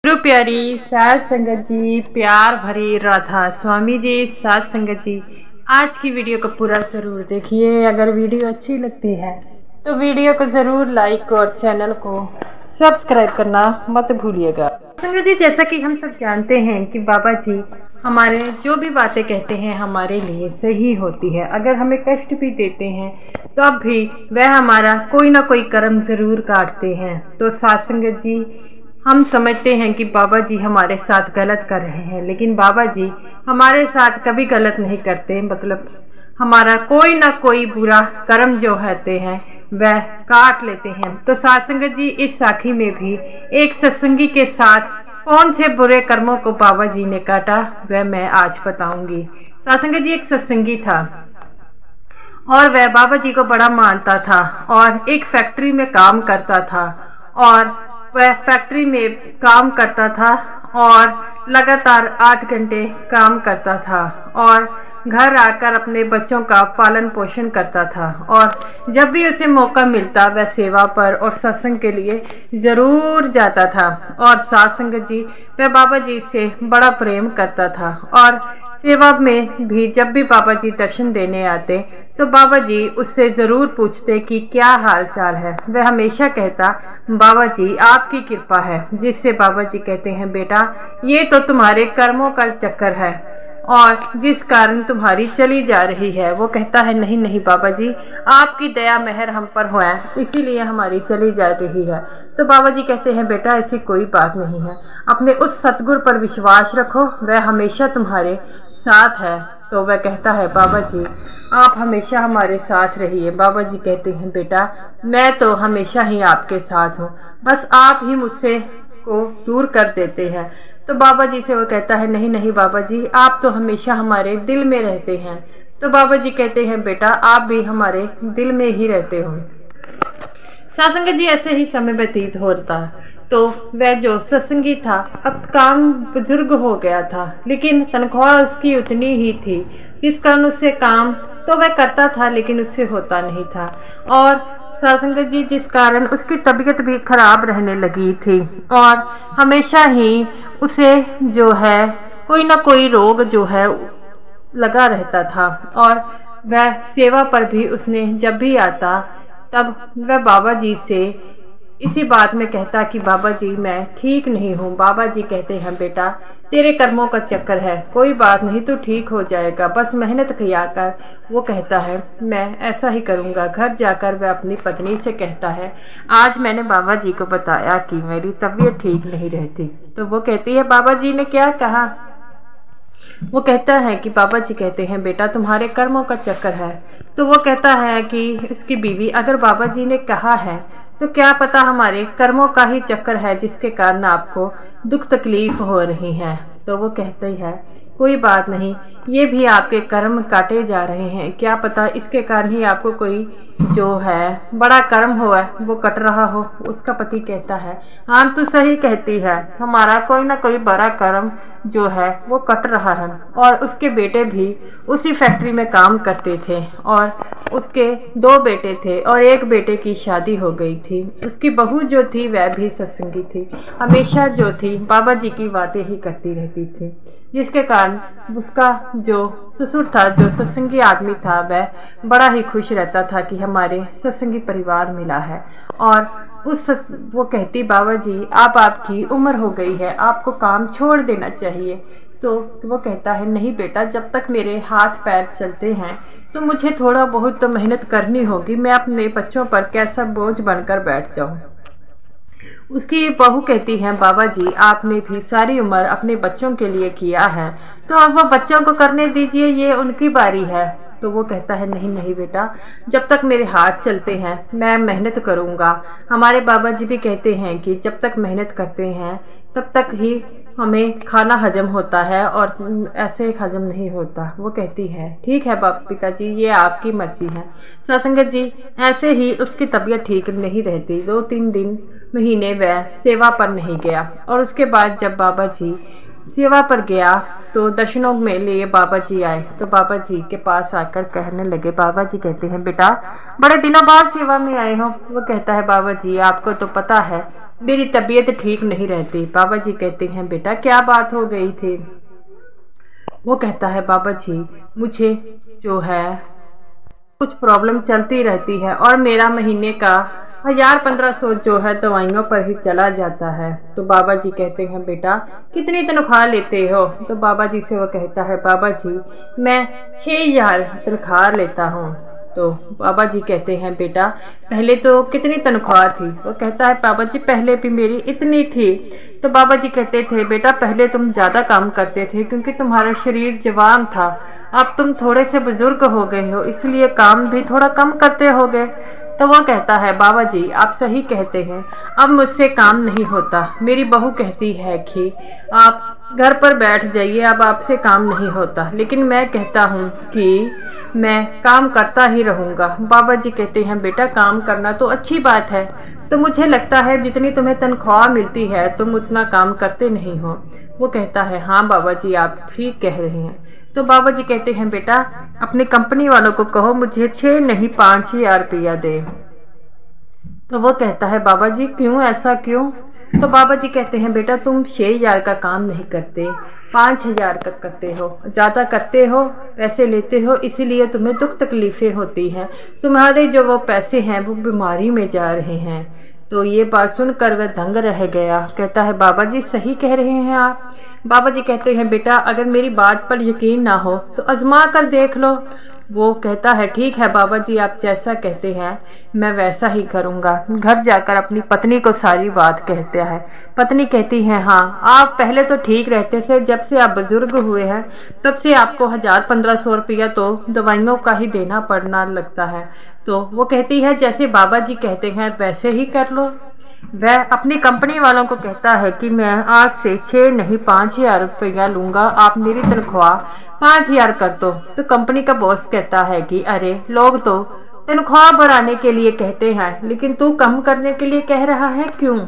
गुरु प्यारी साध संगत जी, प्यार भरी राधा स्वामी जी, साध संगत जी, आज की वीडियो को पूरा ज़रूर देखिए। अगर वीडियो अच्छी लगती है तो वीडियो को ज़रूर लाइक और चैनल को सब्सक्राइब करना मत भूलिएगा। संगत जी, जैसा कि हम सब जानते हैं कि बाबा जी हमारे जो भी बातें कहते हैं हमारे लिए सही होती है। अगर हमें कष्ट भी देते हैं तो अब भी वह हमारा कोई ना कोई कर्म ज़रूर काटते हैं। तो साध संगत जी, हम समझते हैं कि बाबा जी हमारे साथ गलत कर रहे हैं, लेकिन बाबा जी हमारे साथ कभी गलत नहीं करते। मतलब हमारा कोई ना कोई बुरा कर्म जो होते हैं वह काट लेते हैं। तो साध संगत जी, इस साखी में भी एक सत्संगी के साथ कौन से बुरे कर्मों को बाबा जी ने काटा वह मैं आज बताऊंगी। साध संगत जी, एक सत्संगी था और वह बाबा जी को बड़ा मानता था और एक फैक्ट्री में काम करता था और वह फैक्ट्री में काम करता था और लगातार 8 घंटे काम करता था और घर आकर अपने बच्चों का पालन पोषण करता था। और जब भी उसे मौका मिलता वह सेवा पर और सत्संग के लिए ज़रूर जाता था। और साध संगत जी, वह बाबा जी से बड़ा प्रेम करता था और सेवा में भी जब भी बाबा जी दर्शन देने आते तो बाबा जी उससे ज़रूर पूछते कि क्या हाल चाल है। वह हमेशा कहता, बाबा जी आपकी कृपा है। जिससे बाबा जी कहते हैं, बेटा ये तो तुम्हारे कर्मों का चक्कर है और जिस कारण तुम्हारी चली जा रही है। वो कहता है, नहीं नहीं बाबा जी, आपकी दया मेहर हम पर हुआ है, इसीलिए हमारी चली जा रही है। तो बाबा जी कहते हैं, बेटा ऐसी कोई बात नहीं है, अपने उस सतगुरु पर विश्वास रखो, वह हमेशा तुम्हारे साथ है। तो वह कहता है, बाबा जी आप हमेशा हमारे साथ रहिए। बाबा जी कहते हैं, बेटा मैं तो हमेशा ही आपके साथ हूँ, बस आप ही मुझसे को दूर कर देते हैं। तो बाबा जी से वो कहता है, नहीं नहीं बाबा जी, आप तो हमेशा हमारे दिल में रहते हैं। तो बाबा जी कहते हैं, बेटा आप भी हमारे दिल में ही रहते हो। साध संगत जी, ऐसे ही समय व्यतीत होता तो वह जो सत्संगी था अब काम बुजुर्ग हो गया था, लेकिन तनख्वाह उसकी उतनी ही थी जिस कारण उससे काम तो वह करता था लेकिन उससे होता नहीं था। और साध संगत जी, जिस कारण उसकी तबीयत भी खराब रहने लगी थी और हमेशा ही उसे जो है कोई ना कोई रोग जो है लगा रहता था। और वह सेवा पर भी उसने जब भी आता तब वह बाबा जी से इसी बात में कहता कि बाबा जी मैं ठीक नहीं हूँ। बाबा जी कहते हैं, बेटा तेरे कर्मों का चक्कर है, कोई बात नहीं तो ठीक हो जाएगा, बस मेहनत किया कर। वो कहता है, मैं ऐसा ही करूँगा। घर जाकर वह अपनी पत्नी से कहता है, आज मैंने बाबा जी को बताया कि मेरी तबीयत ठीक नहीं रहती। तो वो कहती है, बाबा जी ने क्या कहा? वो कहता है कि बाबा जी कहते हैं, बेटा तुम्हारे कर्मों का चक्कर है। तो वो कहता है कि उसकी बीवी, अगर बाबा जी ने कहा है तो क्या पता हमारे कर्मों का ही चक्कर है जिसके कारण आपको दुख तकलीफ हो रही है। तो वो कहते हैं, कोई बात नहीं, ये भी आपके कर्म काटे जा रहे हैं, क्या पता इसके कारण ही आपको कोई जो है बड़ा कर्म हुआ वो कट रहा हो। उसका पति कहता है, हाँ तू सही कहती है, हमारा कोई ना कोई बड़ा कर्म जो है वो कट रहा है। और उसके बेटे भी उसी फैक्ट्री में काम करते थे और उसके 2 बेटे थे और एक बेटे की शादी हो गई थी। उसकी बहू जो थी वह भी सत्संगी थी, हमेशा जो थी बाबा जी की बातें ही करती रहती थी, जिसके कारण उसका जो ससुर था, जो सत्संगी आदमी था, वह बड़ा ही खुश रहता था कि हमारे सत्संगी परिवार मिला है। और वो कहती, बाबा जी अब आपकी उम्र हो गई है, आपको काम छोड़ देना चाहिए। तो वो कहता है, नहीं बेटा, जब तक मेरे हाथ पैर चलते हैं तो मुझे थोड़ा बहुत तो मेहनत करनी होगी, मैं अपने बच्चों पर कैसा बोझ बनकर बैठ जाऊं। उसकी बहू कहती है, बाबा जी आपने भी सारी उम्र अपने बच्चों के लिए किया है, तो अब वो बच्चों को करने दीजिए, ये उनकी बारी है। तो वो कहता है, नहीं नहीं बेटा, जब तक मेरे हाथ चलते हैं मैं मेहनत करूँगा। हमारे बाबा जी भी कहते हैं कि जब तक मेहनत करते हैं तब तक ही हमें खाना हजम होता है और ऐसे हजम नहीं होता। वो कहती है, ठीक है पिताजी, ये आपकी मर्जी है। सत्संगत जी, ऐसे ही उसकी तबीयत ठीक नहीं रहती, 2-3 दिन महीने वह सेवा पर नहीं गया। और उसके बाद जब बाबा जी सेवा पर गया तो दर्शनों में लिए बाबा जी आए। तो बाबा जी के पास आकर कहने लगे, बाबा जी कहते हैं, बेटा बड़े दिनों बाद सेवा में आए हो। वो कहता है, बाबा जी आपको तो पता है मेरी तबीयत ठीक नहीं रहती। बाबा जी कहते हैं बेटा क्या बात हो गई थी? वो कहता है बाबा जी मुझे जो है कुछ प्रॉब्लम चलती रहती है और मेरा महीने का 1000-1500 जो है दवाइयों पर ही चला जाता है। तो बाबा जी कहते हैं बेटा कितनी तनख्वाह लेते हो? तो बाबा जी से वो कहता है बाबा जी मैं 6000 तनख्वाह लेता हूँ। तो बाबा जी कहते हैं बेटा पहले तो कितनी तनख्वाह थी? वो कहता है बाबा जी पहले भी मेरी इतनी थी। तो बाबा जी कहते थे बेटा पहले तुम ज़्यादा काम करते थे क्योंकि तुम्हारा शरीर जवान था, अब तुम थोड़े से बुजुर्ग हो गए हो इसलिए काम भी थोड़ा कम करते होगे। तो वो कहता है बाबा जी आप सही कहते हैं, अब मुझसे काम नहीं होता। मेरी बहू कहती है कि आप घर पर बैठ जाइए, अब आपसे काम नहीं होता, लेकिन मैं कहता हूँ कि मैं काम करता ही रहूँगा। बाबा जी कहते हैं बेटा काम करना तो अच्छी बात है, तो मुझे लगता है जितनी तुम्हें तनख्वाह मिलती है तुम उतना काम करते नहीं हो। वो कहता है हाँ बाबा जी आप ठीक कह रहे हैं। तो बाबा जी कहते हैं बेटा अपनी कंपनी वालों को कहो मुझे 6 नहीं 5000 रुपया दे। तो वो कहता है बाबा जी क्यों, ऐसा क्यों? तो बाबा जी कहते हैं बेटा तुम 6000 का काम नहीं करते, 5000 का करते हो, ज़्यादा करते हो, पैसे लेते हो, इसीलिए तुम्हें दुख तकलीफ़ें होती हैं। तुम्हारे जो वो पैसे हैं वो बीमारी में जा रहे हैं। तो ये बात सुनकर वह दंग रह गया। कहता है बाबा जी सही कह रहे हैं आप। बाबा जी कहते हैं बेटा अगर मेरी बात पर यकीन ना हो तो आजमा कर देख लो। वो कहता है ठीक है बाबा जी आप जैसा कहते हैं मैं वैसा ही करूँगा। घर जाकर अपनी पत्नी को सारी बात कहता है। पत्नी कहती है हाँ आप पहले तो ठीक रहते थे, जब से आप बुजुर्ग हुए हैं तब से आपको 1000-1500 रुपया तो दवाइयों का ही देना पड़ना लगता है। तो वो कहती है जैसे बाबा जी कहते हैं वैसे ही कर लो। वह अपनी कंपनी वालों को कहता है कि मैं आज से 6 नहीं 5000 रुपया लूँगा, आप मेरी तनख्वाह 5000 कर दो। तो कंपनी का बॉस कहता है कि अरे लोग तो तनख्वाह बढ़ाने के लिए कहते हैं लेकिन तू कम करने के लिए कह रहा है क्यों?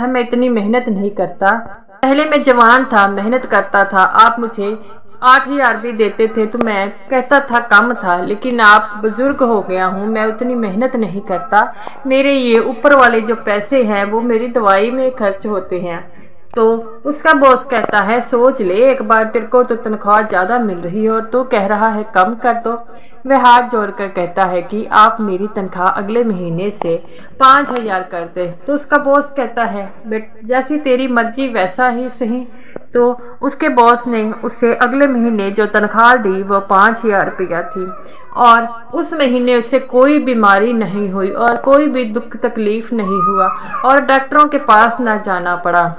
मैं इतनी मेहनत नहीं करता, पहले मैं जवान था मेहनत करता था, आप मुझे 8000 भी देते थे तो मैं कहता था कम था, लेकिन आप बुजुर्ग हो गया हूँ मैं उतनी मेहनत नहीं करता, मेरे ये ऊपर वाले जो पैसे हैं वो मेरी दवाई में खर्च होते हैं। तो उसका बॉस कहता है सोच ले एक बार, तेरे को तो तनख्वाह ज़्यादा मिल रही है और तू कह रहा है कम कर दो। वह हाथ जोड़कर कहता है कि आप मेरी तनख्वाह अगले महीने से 5000 कर दे। तो उसका बॉस कहता है बेट जैसी तेरी मर्जी वैसा ही सही। तो उसके बॉस ने उसे अगले महीने जो तनख्वाह दी वो 5000 रुपया थी और उस महीने उसे कोई बीमारी नहीं हुई और कोई भी दुख तकलीफ नहीं हुआ और डॉक्टरों के पास ना जाना पड़ा।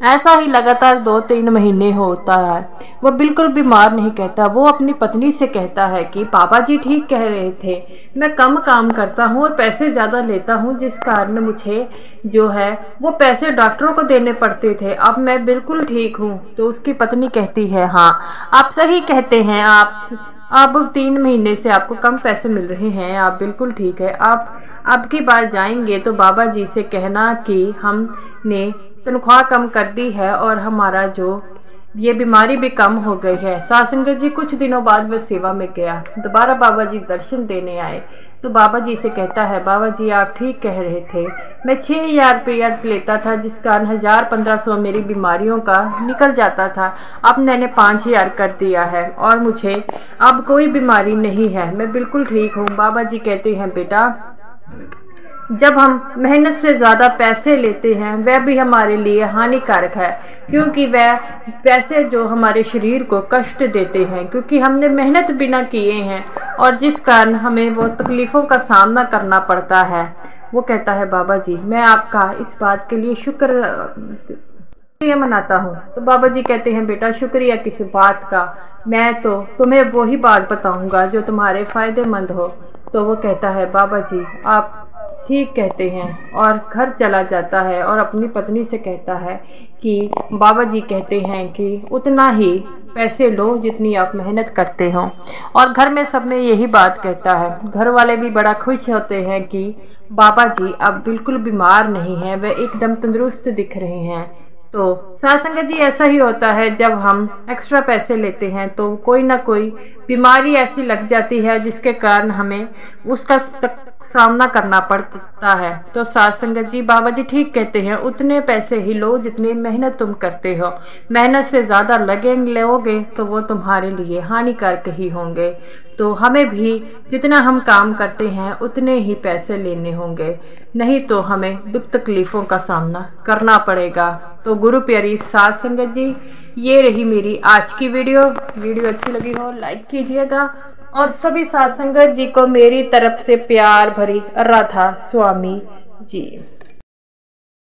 ऐसा ही लगातार 2-3 महीने होता है। वो बिल्कुल बीमार नहीं कहता। वो अपनी पत्नी से कहता है कि पापा जी ठीक कह रहे थे, मैं कम काम करता हूँ और पैसे ज़्यादा लेता हूँ जिस कारण मुझे जो है वो पैसे डॉक्टरों को देने पड़ते थे, अब मैं बिल्कुल ठीक हूँ। तो उसकी पत्नी कहती है हाँ आप सही कहते हैं, आप अब 3 महीने से आपको कम पैसे मिल रहे हैं, आप बिल्कुल ठीक है। आप अब की बार जाएंगे तो बाबा जी से कहना कि हमने तनख्वाह कम कर दी है और हमारा जो ये बीमारी भी कम हो गई है। सासंगत जी कुछ दिनों बाद वह सेवा में गया, दोबारा बाबा जी दर्शन देने आए तो बाबा जी से कहता है बाबा जी आप ठीक कह रहे थे, मैं 6000 रुपया लेता था जिस कारण 1000-1500 मेरी बीमारियों का निकल जाता था, अब मैंने 5000 कर दिया है और मुझे अब कोई बीमारी नहीं है, मैं बिल्कुल ठीक हूँ। बाबा जी कहते हैं बेटा जब हम मेहनत से ज़्यादा पैसे लेते हैं वह भी हमारे लिए हानिकारक है, क्योंकि वह पैसे जो हमारे शरीर को कष्ट देते हैं, क्योंकि हमने मेहनत बिना किए हैं और जिस कारण हमें वो तकलीफ़ों का सामना करना पड़ता है। वो कहता है बाबा जी मैं आपका इस बात के लिए शुक्रिया मनाता हूँ। तो बाबा जी कहते हैं बेटा शुक्रिया किस बात का, मैं तो तुम्हें वही बात बताऊँगा जो तुम्हारे फ़ायदेमंद हो। तो वो कहता है बाबा जी आप ठीक कहते हैं और घर चला जाता है और अपनी पत्नी से कहता है कि बाबा जी कहते हैं कि उतना ही पैसे लो जितनी आप मेहनत करते हो। और घर में सब में यही बात कहता है। घर वाले भी बड़ा खुश होते हैं कि बाबा जी अब बिल्कुल बीमार नहीं हैं, वे एकदम तंदुरुस्त दिख रहे हैं। तो सासंगत जी ऐसा ही होता है, जब हम एक्स्ट्रा पैसे लेते हैं तो कोई ना कोई बीमारी ऐसी लग जाती है जिसके कारण हमें उसका सामना करना पड़ता है। तो साध संगत जी, बाबा जी ठीक कहते हैं, उतने पैसे ही लो जितनी मेहनत तुम करते हो। मेहनत से ज़्यादा लोगे तो वो तुम्हारे लिए हानिकारक ही होंगे। तो हमें भी जितना हम काम करते हैं उतने ही पैसे लेने होंगे, नहीं तो हमें दुख तकलीफ़ों का सामना करना पड़ेगा। तो गुरु प्यारी साध संगत जी, ये रही मेरी आज की वीडियो अच्छी लगी हो लाइक कीजिएगा, और सभी साध संगत जी को मेरी तरफ से प्यार भरी राधा स्वामी जी।